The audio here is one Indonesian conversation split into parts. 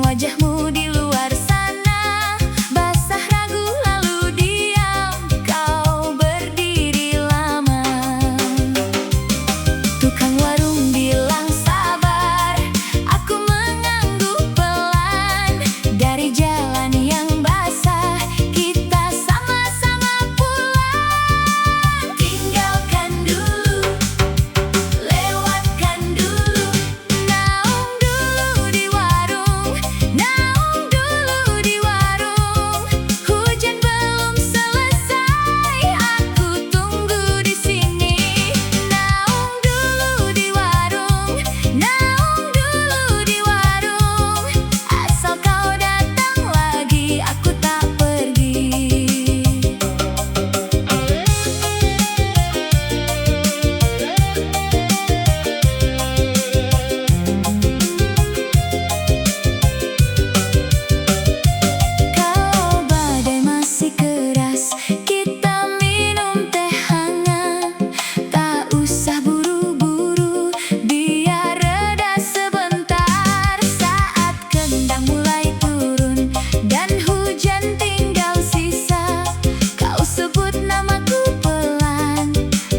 wajahmu di luar sana, basah ragu lalu diam, kau berdiri lama. Tukang warung bilang sabar, aku mengangguk pelan. Dari jalan yang basah, kita sama-sama pulang. Tinggalkan dulu, lewatkan dulu, naung dulu di warung, naung dulu di warung. Hujan belum selesai, aku tunggu di sini. Naung dulu di warung, naung dulu di warung. Asal kau datang lagi, aku tak pergi. Kalau badai masih keras, kita minum teh hangat. Tak usah buru-buru, biar reda sebentar. Saat kendang mulai turun dan hujan tinggal sisa, kau sebut namaku pelan,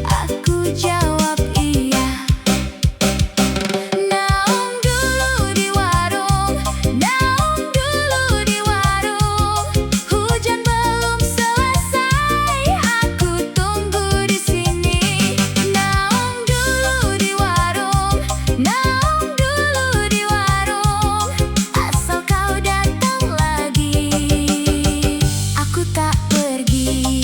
aku jawab iya. Naung dulu di warung, naung dulu di warung. Hujan belum selesai, aku tunggu di sini. Naung dulu di warung, naung dulu di warung. Asal kau datang lagi, aku tak pergi.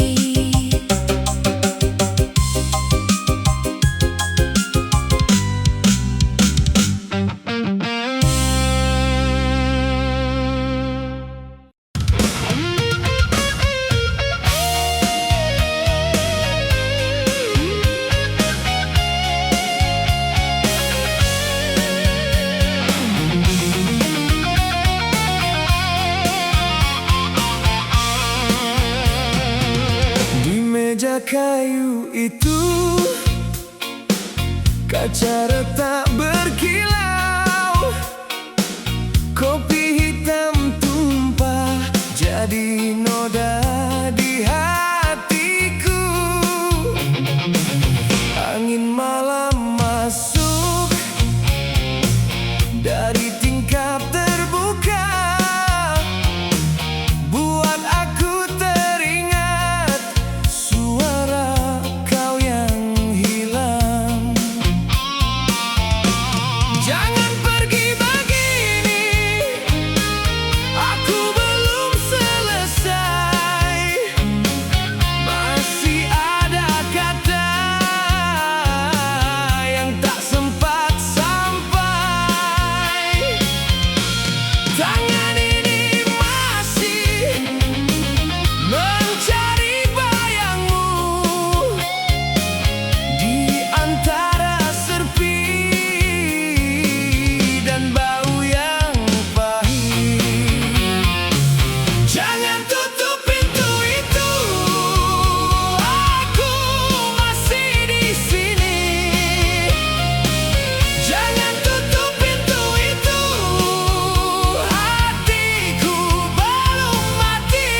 Di meja kayu itu, kaca retak berkilau. Kopi hitam tumpah jadi noda di hatiku. Angin malam masuk dari tingkap terbuka, buat aku teringat suara kau yang hilang. Jangan pergi begini, aku belum selesai. Masih ada kata yang tak sempat sampai. Tangan ini masih mencari bayangmu di antara serpi dan bau yang pahit. Jangan tutup pintu itu, aku masih di sini. Jangan tutup pintu itu, hatiku belum mati.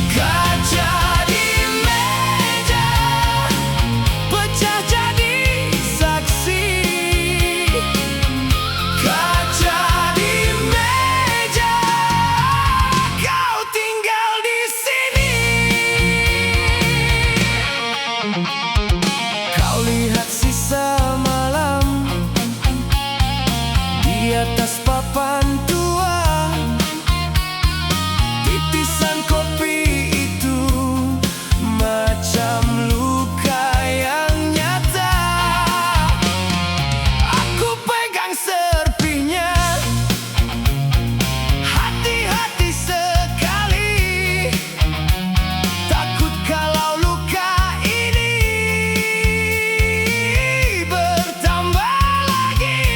Kaca di meja pecah jadi saksi. Kaca di meja, kau tinggal di sini. Kau lihat sisa malam di atas papan tua. Titisan kopi itu macam luka yang nyata. Aku pegang serpinya, hati-hati sekali. Takut kalau luka ini bertambah lagi.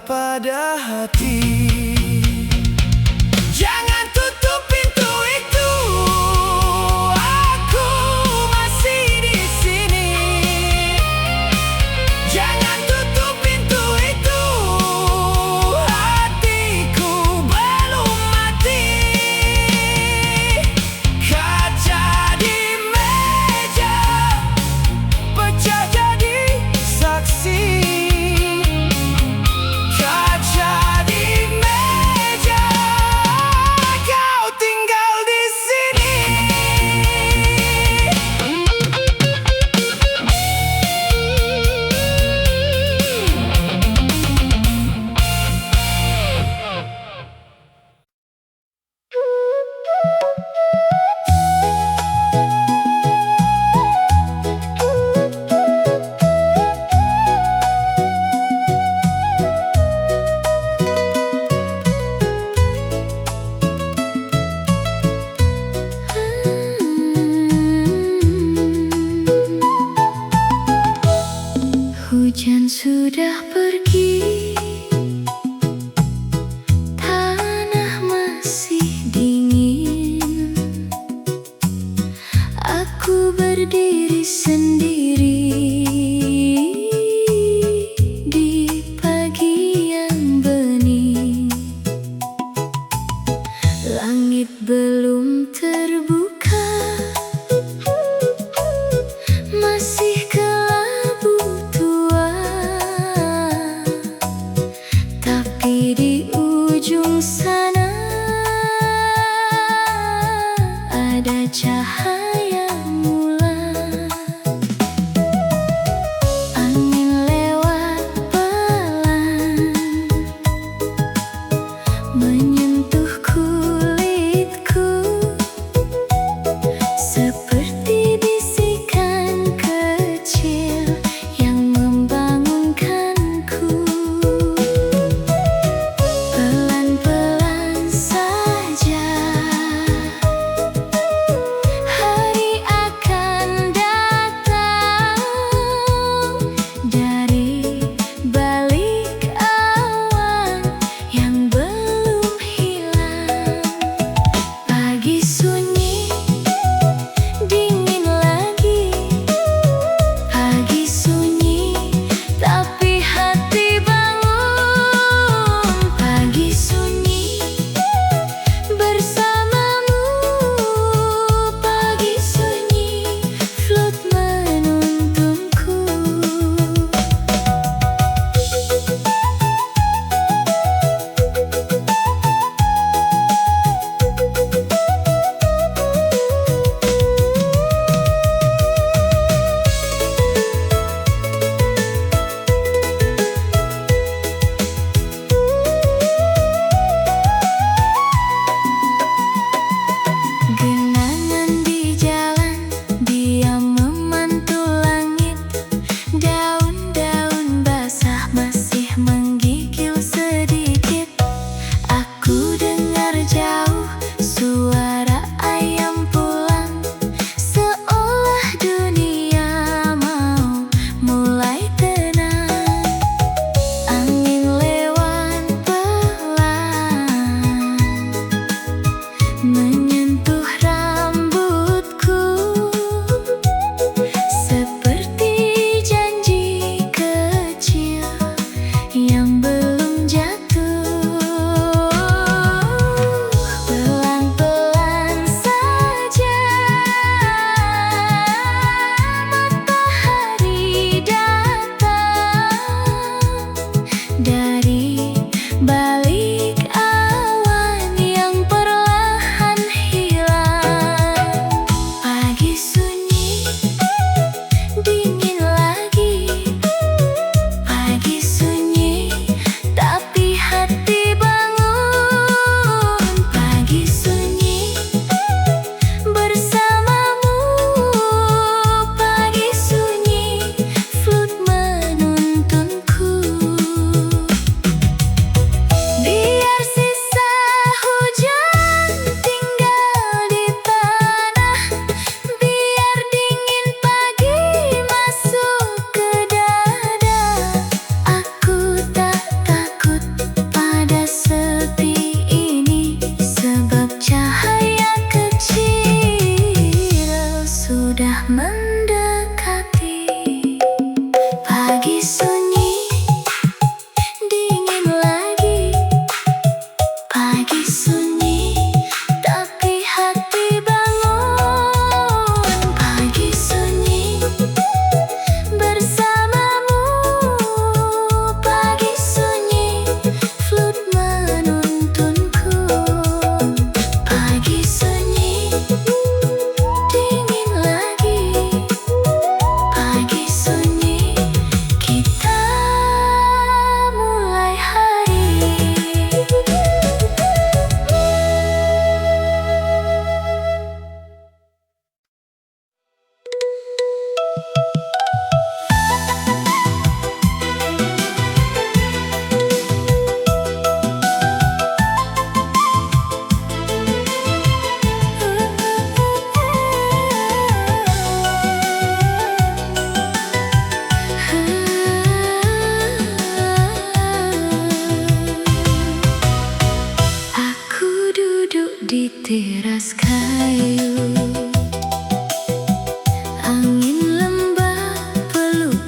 pada hati. Jangan tutup pintu itu, aku masih di sini. Jangan tutup pintu itu, hatiku belum mati. Kaca di meja pecah jadi saksi. Kaca di meja, kau tinggal di sini. Hujan sudah pergi, tanah masih dingin. Aku berdiri sendiri di pagi yang bening. Langit belum terbuka, masih kelabu tua.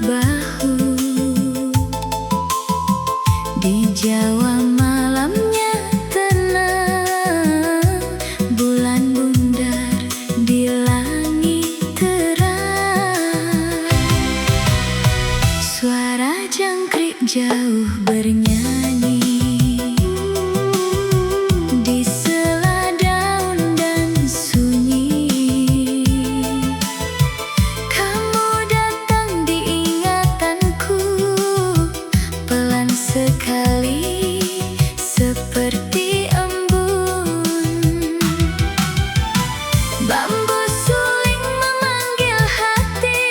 bahu. Di Jawa malamnya tenang, bulan bundar di langit terang. Suara jangkrik jauh bernyanyi di sela daun dan sunyi. Kamu datang di ingatanku, pelan sekali seperti embun. Bambu suling memanggil hati,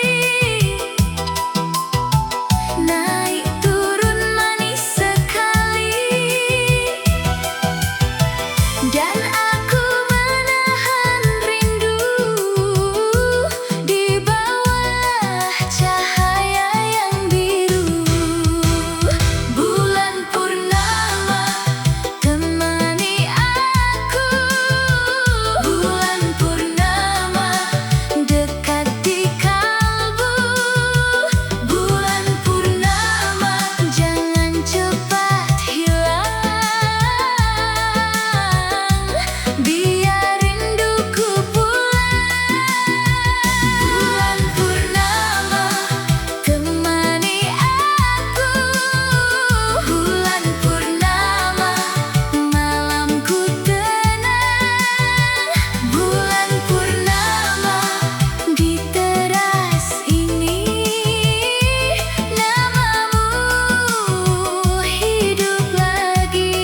naik turun manis sekali. Dan aku menahan rindu di bawah cahaya yang biru. Bulan purnama temani aku, bulan purnama dekat di kalbu. Bulan purnama jangan cepat hilang, biar rinduku pulang. Bulan purnama temani aku, bulan purnama malamku tenang. Bulan purnama di teras ini, namamu hidup lagi.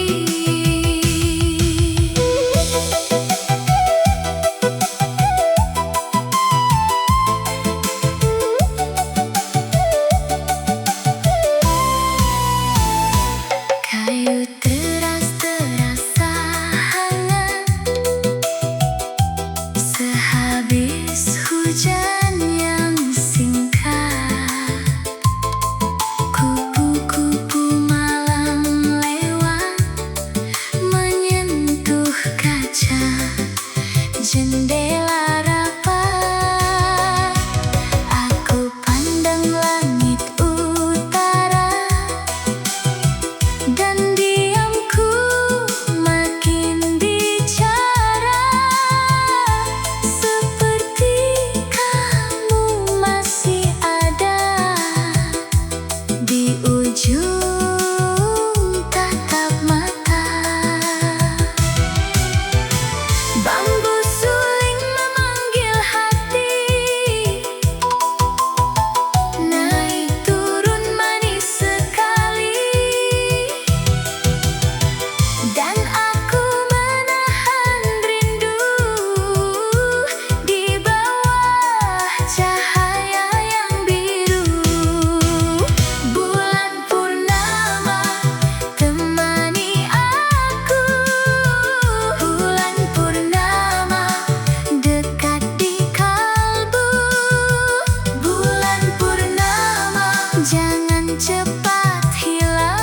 Kayu teras terasa hangat sehabis hujan yang singkat. Kupu-kupu malam lewat menyentuh kaca jendela rapat. Aku pandang langit utara dan diamku makin bicara. Seperti kamu masih ada di ujung tatap mata. Bambu suling memanggil hati, naik turun manis sekali. Dan aku menahan rindu di bawah cahaya yang biru. Bulan purnama temani aku, bulan purnama dekat di kalbu. Bulan purnama jangan cepat hilang,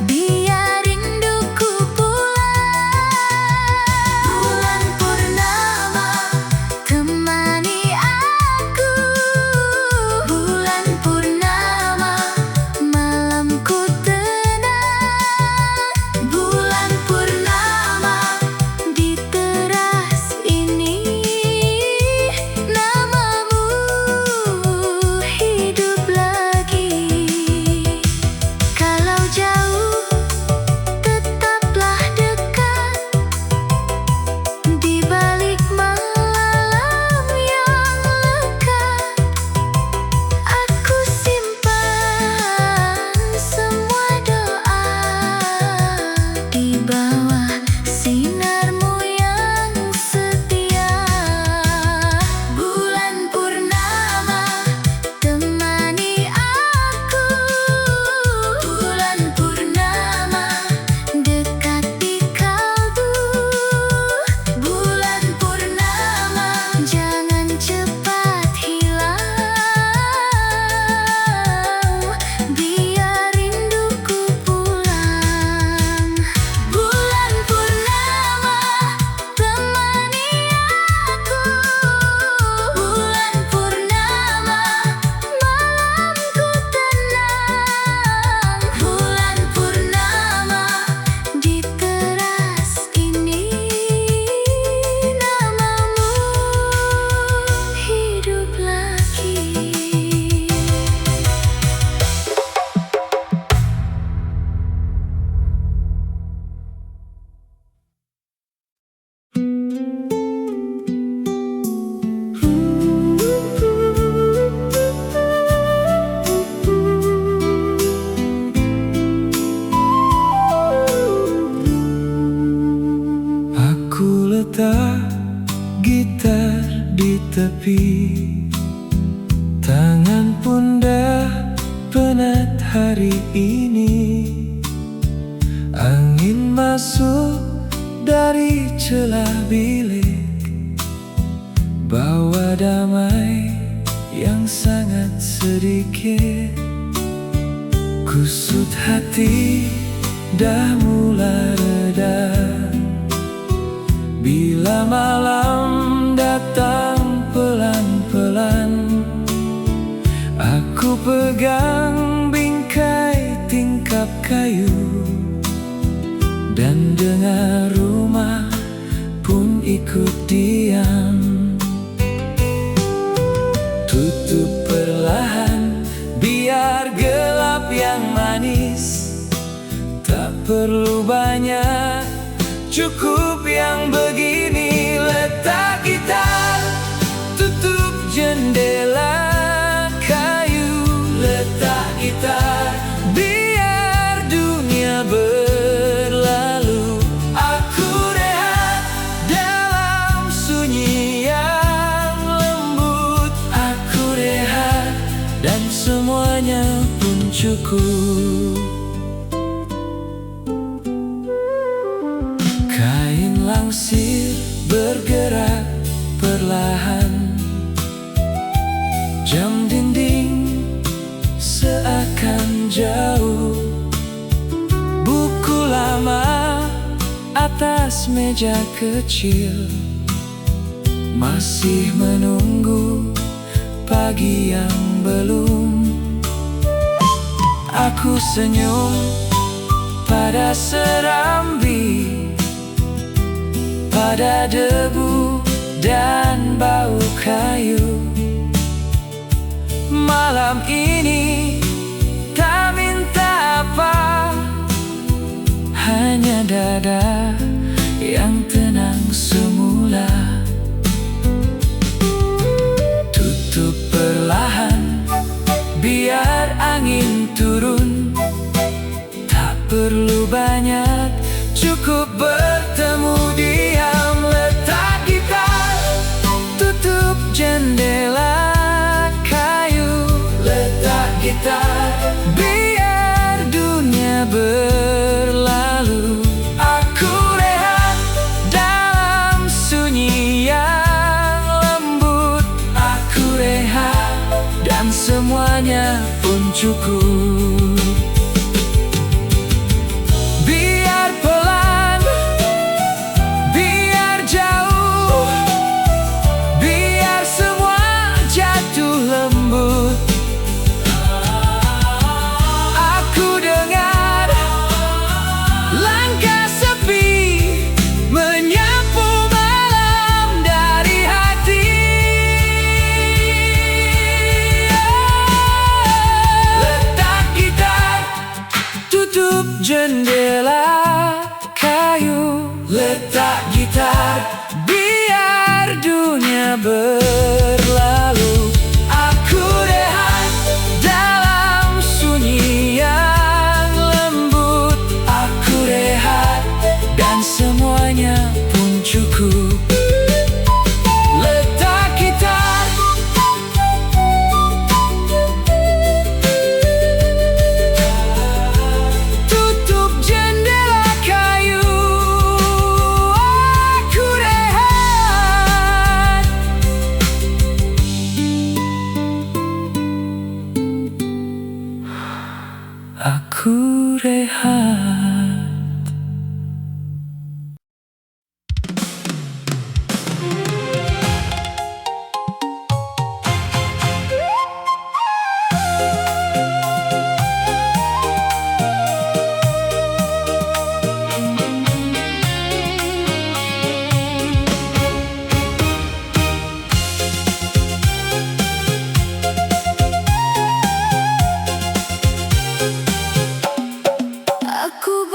biar rinduku pulang. Bulan purnama temani aku, bulan purnama malamku tenang. Bulan purnama di teras ini, namamu hidup pun dah penat hari ini. Angin masuk dari celah bilik, bawa damai yang sangat sedikit. Kusut hati dah mulai reda bila malam datang pelan-pelan. Aku pegang bingkai tingkap kayu dan dengar rumah pun ikut diam. Tutup perlahan biar gelap yang manis. Tak perlu banyak, cukup yang begini. Letak gitar, tutup jendela kayu. Letak gitar, biar dunia berlalu. Aku rehat dalam sunyi yang lembut. Aku rehat dan semuanya pun cukup. Kain langsir bergerak perlahan, jam dinding seakan jauh. Buku lama atas meja kecil masih menunggu pagi yang belum. Aku senyum pada serambi, pada debu dan bau kayu. Malam ini tak minta apa, hanya dada yang tenang semula. Tutup perlahan biar angin turun. Tak perlu banyak, cukup bertemu diam. Letak gitar, tutup jendela kayu. Letak gitar, biar dunia berlalu. Aku rehat dalam sunyi yang lembut. Aku rehat dan semuanya pun cukup. Biar pelan, biar jauh, biar semua jatuh lembut. Aku dengar langkah sepi menyapu malam dari hati. Letak gitar, tutup jendela kayu. Letak gitar, biar dunia berlalu. Aku rehat dalam sunyi yang lembut. Aku rehat dan semuanya pun cukup. Letak gitar, tutup jendela kayu. Aku rehat. Aku rehat. Aku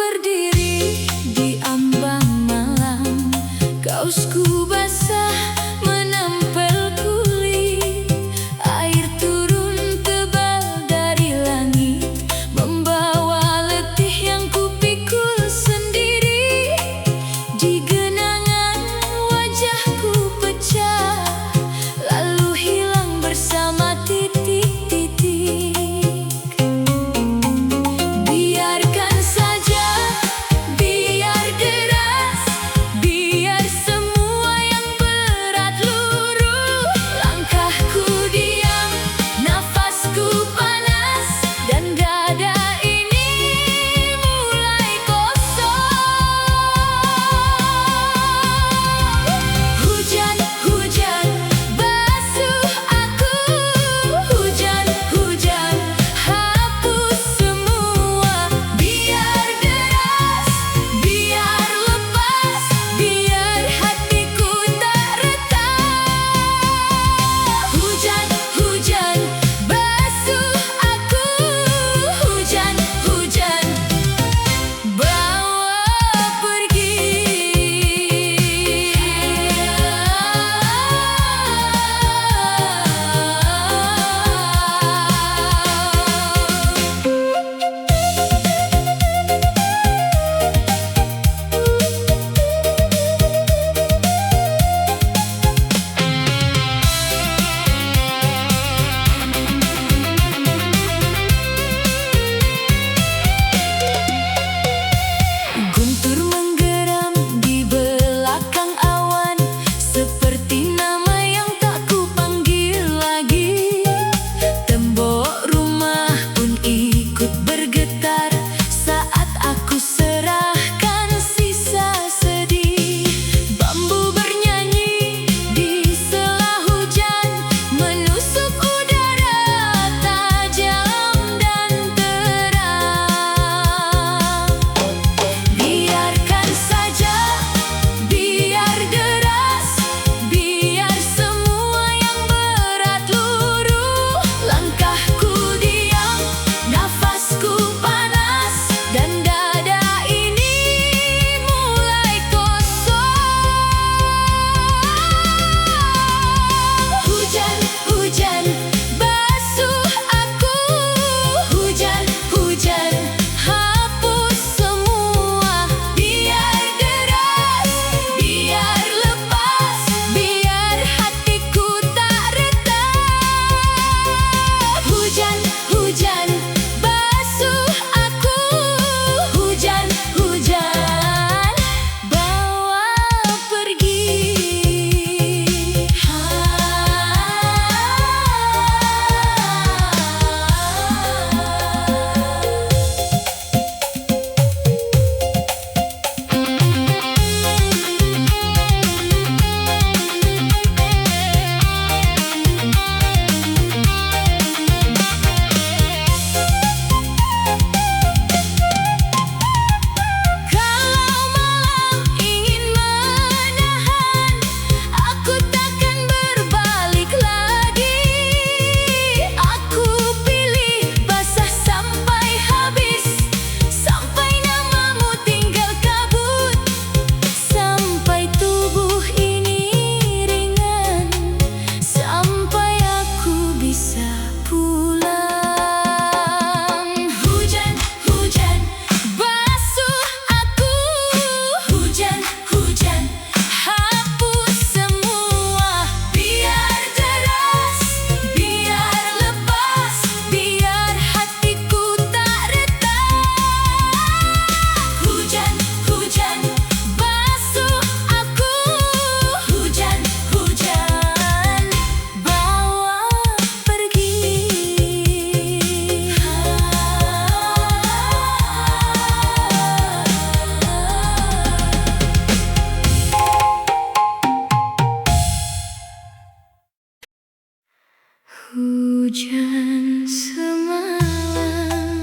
Hujan semalam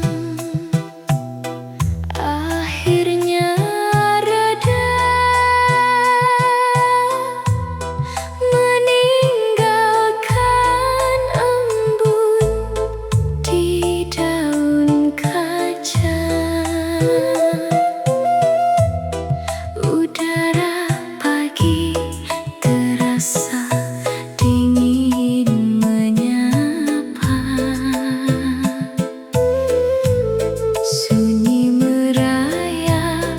akhirnya reda, meninggalkan embun di daun kaca. Udara pagi terasa dingin menyapa, sunyi merayap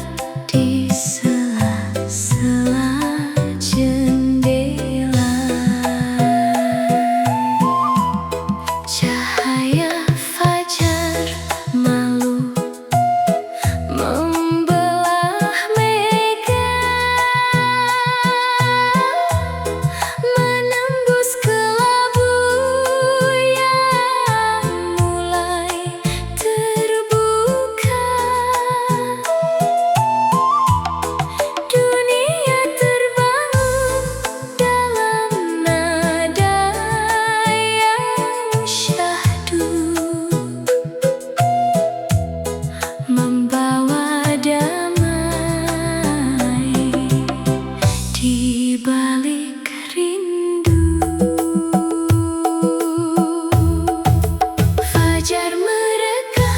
di sela-sela jendela. Cahaya fajar malu membelah mega, menembus kelabu yang mulai terbuka. Dunia terbangun dalam nada yang syahdu, membawa damai di balik rindu. Fajar mereka,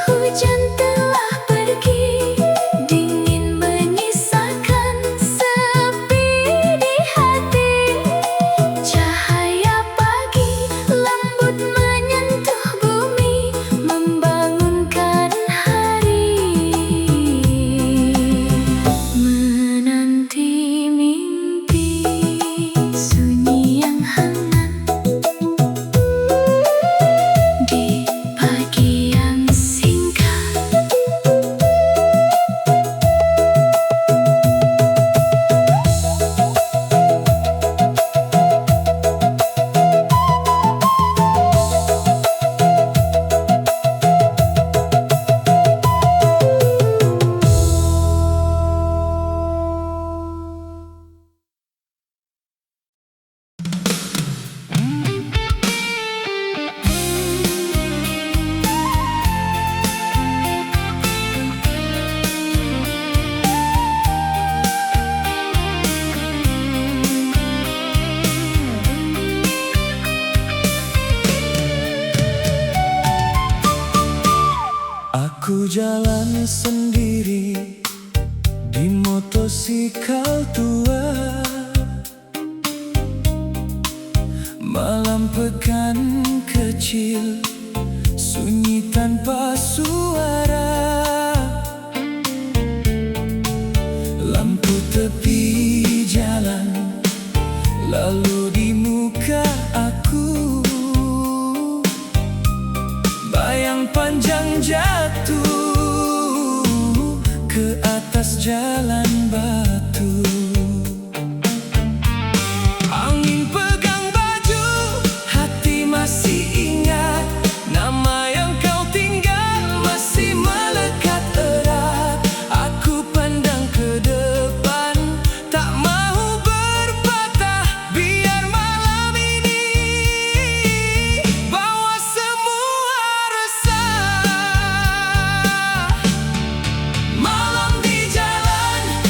hujan telah pergi, dingin menyisakan sepi di hati. Cahaya pagi lembut menyentuh bumi, membangunkan hari, menanti mimpi sunyi yang hangat di pagi yang singkat. Aku jalan sendiri di motosikal tua, malam pekan kecil sunyi tanpa suara. Lampu tepi jalan lalu di muka aku, bayang panjang jatuh ke atas jalan batu. Angin pegang baju, hati masih ingat nama yang kau tinggal, masih melekat erat. Aku pandang ke depan, tak mau berpatah, biar malam ini bawa semua resah. Malam di jalan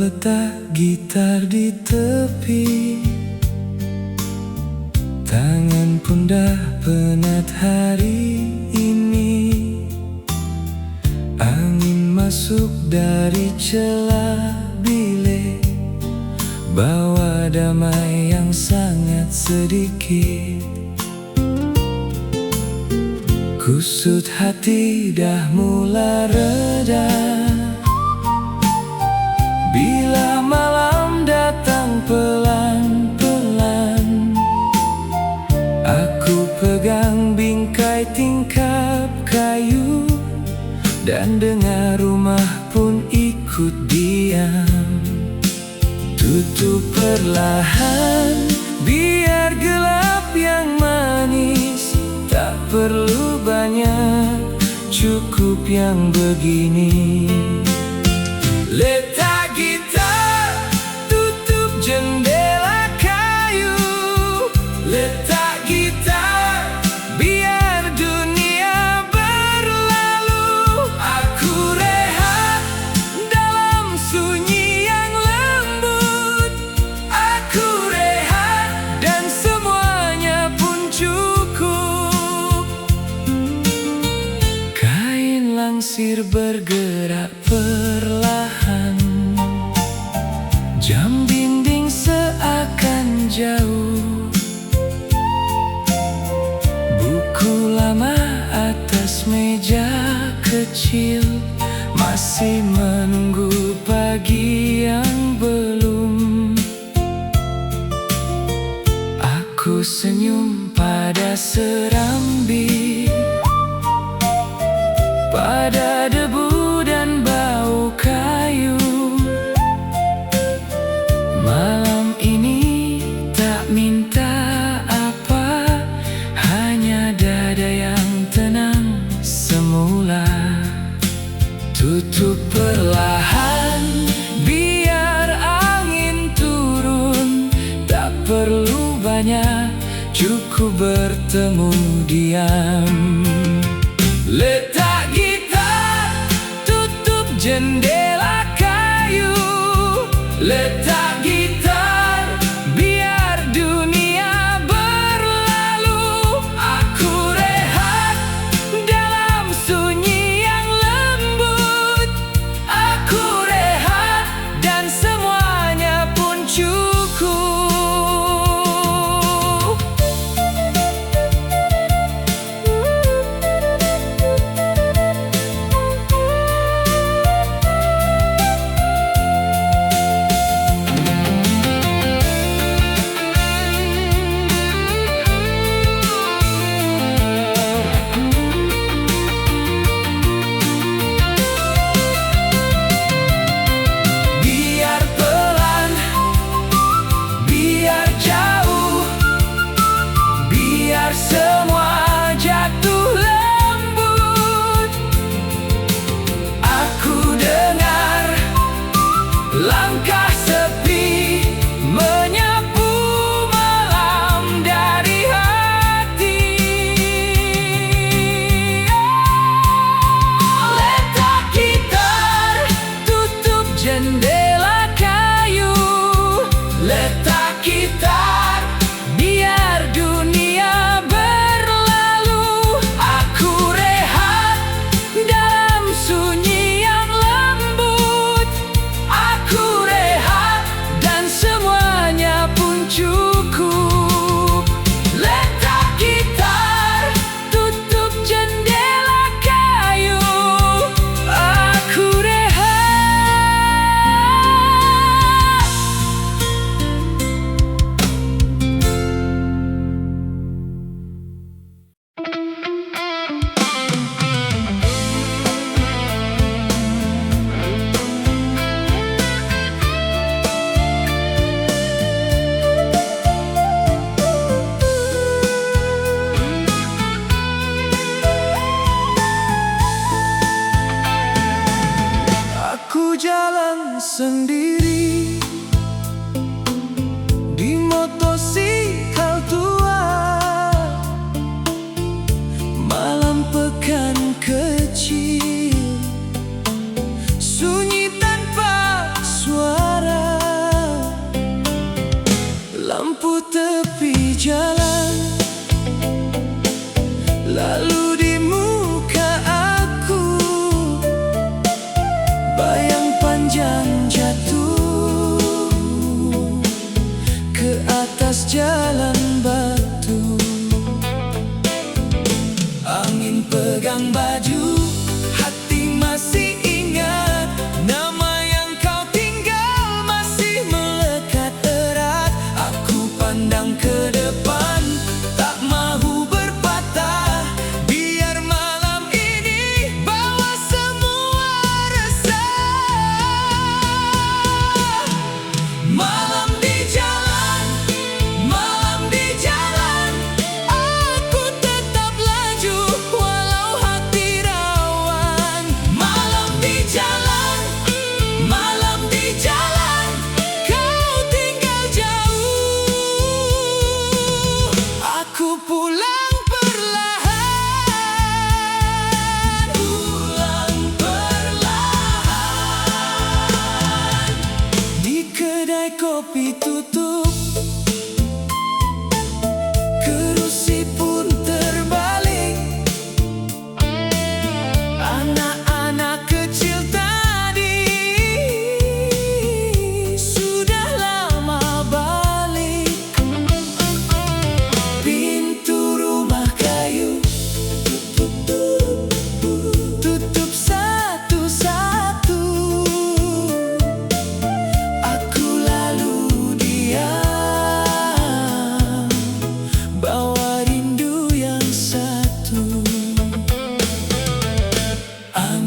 letak gitar di tepi, tangan pun dah penat hari ini. Angin masuk dari celah bilik, bawa damai yang sangat sedikit. Kusut hati dah mula reda bila malam datang pelan-pelan. Aku pegang bingkai tingkap kayu dan dengar rumah pun ikut diam. Tutup perlahan biar gelap yang manis. Tak perlu banyak, cukup yang begini. Letak gitar, tutup jendela kayu. Letak gitar, biar dunia berlalu. Aku rehat dalam sunyi yang lembut. Aku rehat dan semuanya pun cukup. Kain langsir bergerak perlahan, jam dinding seakan jauh. Buku lama atas meja kecil masih menunggu pagi yang belum. Aku senyum pada serambi, pada debu dan bau kayu. Malam ini tak minta apa, hanya dada yang tenang semula. Tutup perlahan biar angin turun. Tak perlu banyak, cukup bertemu diam. Letak gitar, tutup jendela kayu. Letak gitar, biar dunia berlalu. Aku rehat dalam sunyi yang lembut. Aku rehat dan semuanya pun cukup. Biar pelan, biar jauh, biar semua jatuh lembut. Aku dengar langkah sepi menyapu malam dari hati. Letak gitar, tutup jendela kayu. Letak gitar, biar dunia berlalu. Aku rehat dalam sunyi yang lembut. Aku rehat dan semuanya pun cukup. Letak gitar, tutup jendela kayu. Aku rehat. Aku jalan sendiri di motosikal tua. Malam pekan kecil, sunyi tanpa suara.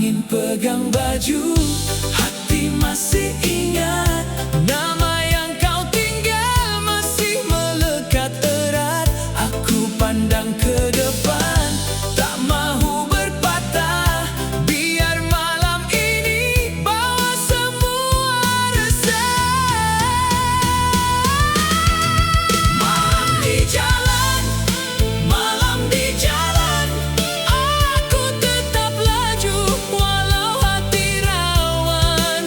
Angin pegang baju, hati masih ingat nama yang kau tinggal masih melekat erat. Aku pandang ke depan, tak mahu berpatah. Biar malam ini bawa semua resah. Malam di jalan, malam di jalan, aku tetap laju walau hati rawan.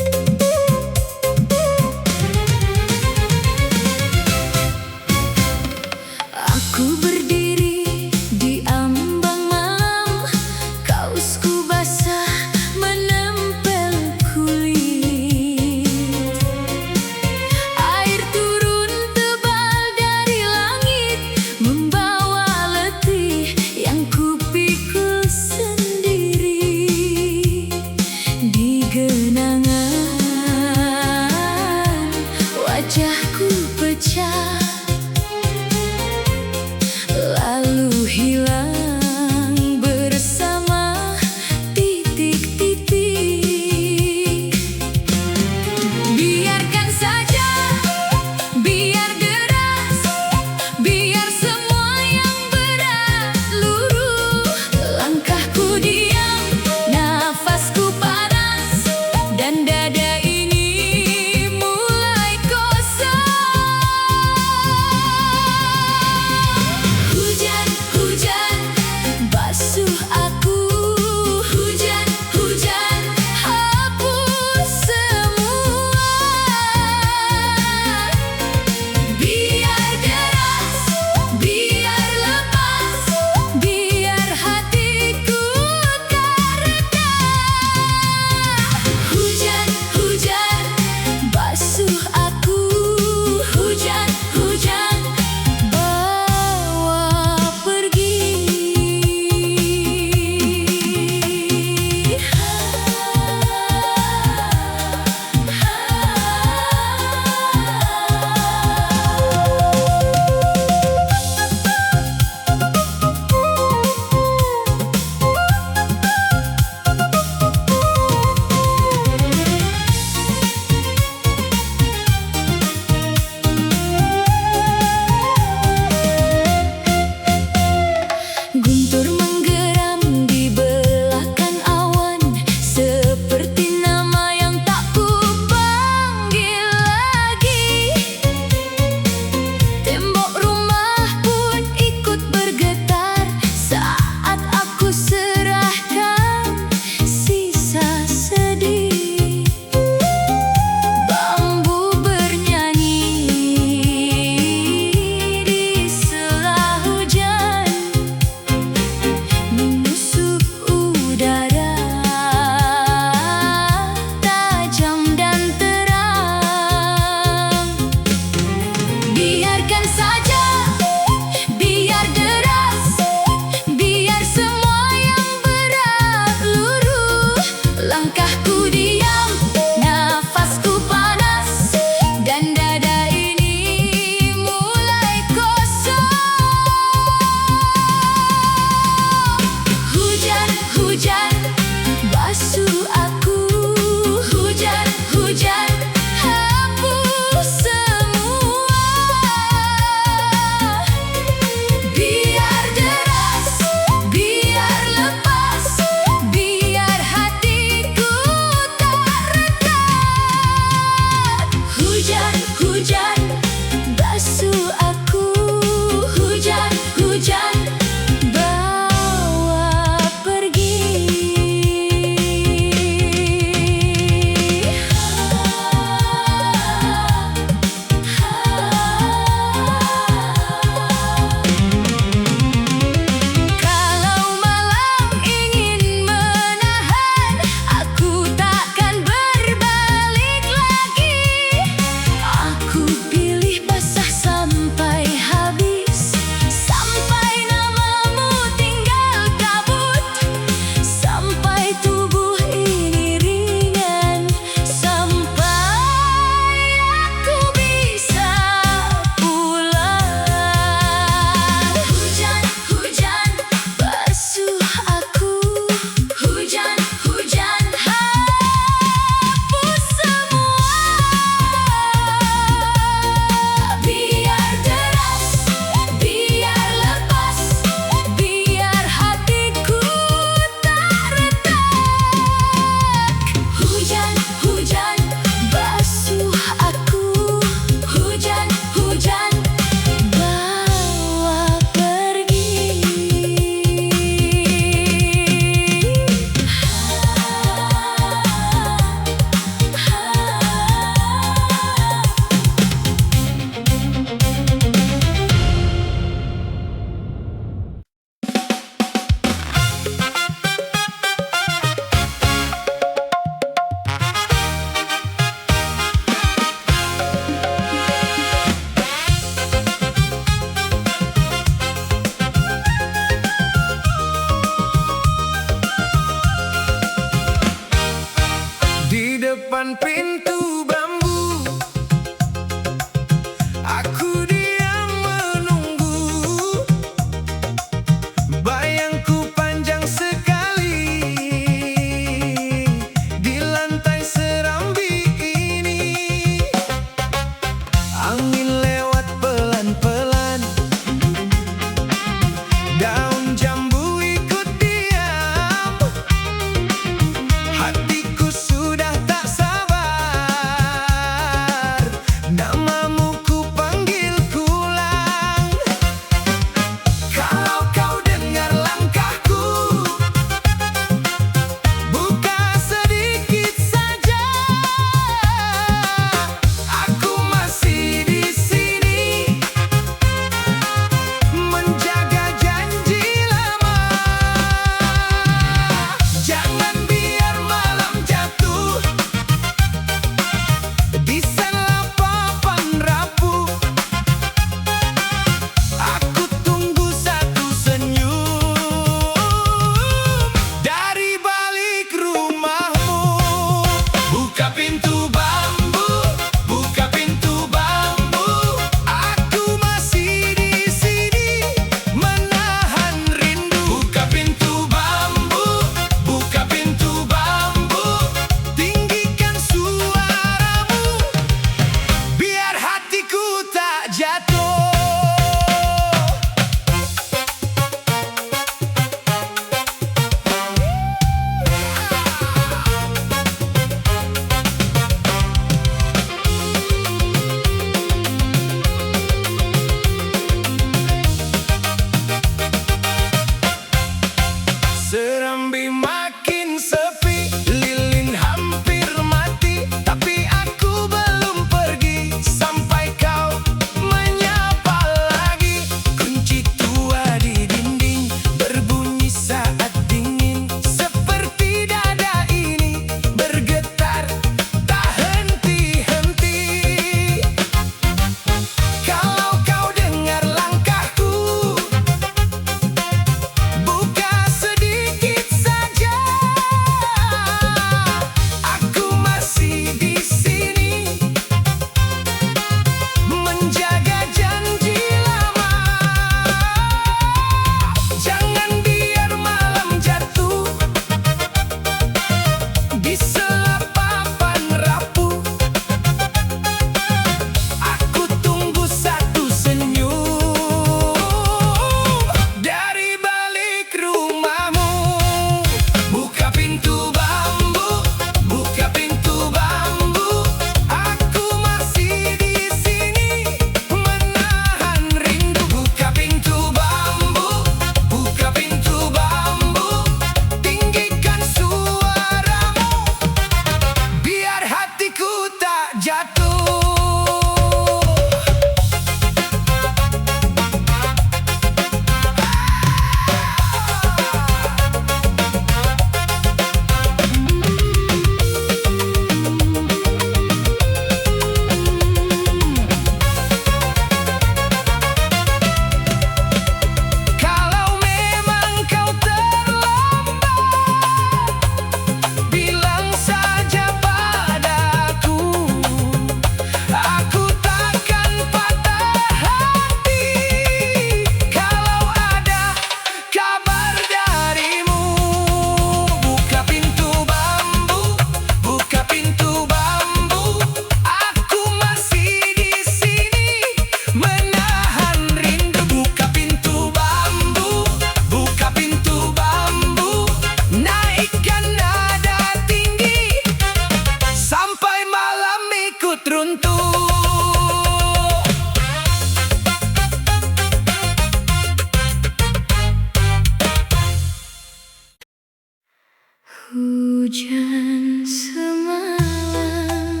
Hujan semalam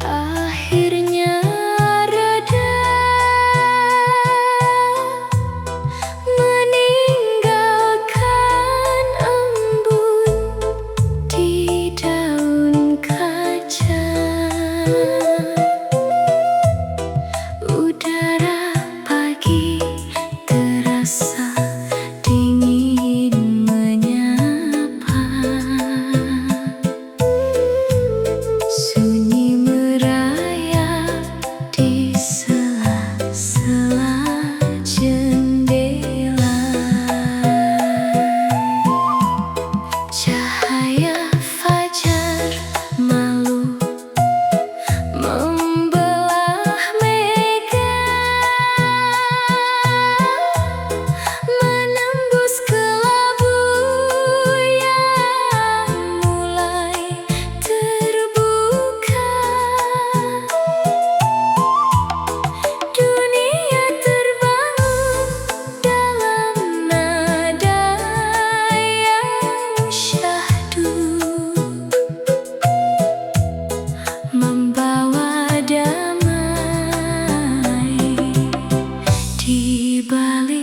akhirnya reda, meninggalkan embun di daun kaca. Udara pagi terasa dingin menyapa, sunyi merayap di sela-sela jendela. Cahaya fajar malu membelah mega, menembus kelabu yang mulai terbuka. Dunia terbangun dalam nada yang syahdu, membawa damai di balik